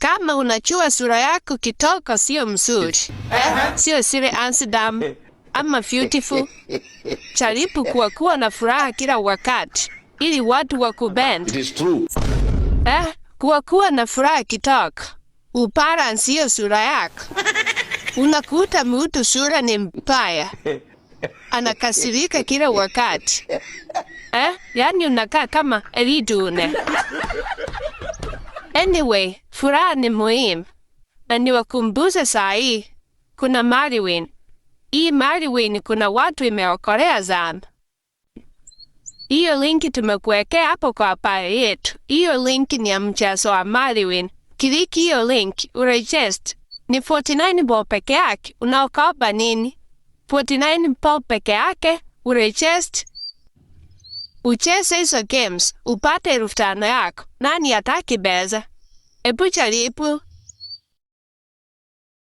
Kama unajua sura yako kitoko sio mzuri, sio zile Amsterdam ama beautiful, jaribu kuwa na furaha kila wakati ili watu wakupende. It is true. Kuwa na furaha kitoko, ubalance hiyo sura yako. Unakuta mtu sura ni mbaya, anakasirika kila wakati. Yani unakaa kama elidune. Anyway, furaha ni muhimu. Na niwakumbushe saa hii, kuna Mariwin. Hii Mariwin kuna watu imeokolea sana. Hiyo linki tumekuwekea hapo kwa page yetu. Hiyo linki ni ya mchezo wa Mariwin. Kliki hiyo link, uregister. Ni 49 bob peke yake. Unaokopa nini? 49 bob peke yake, uregister. Ucheze hizo games, upate 5,000 yako. Nani hataki beza? Ebu jaribu.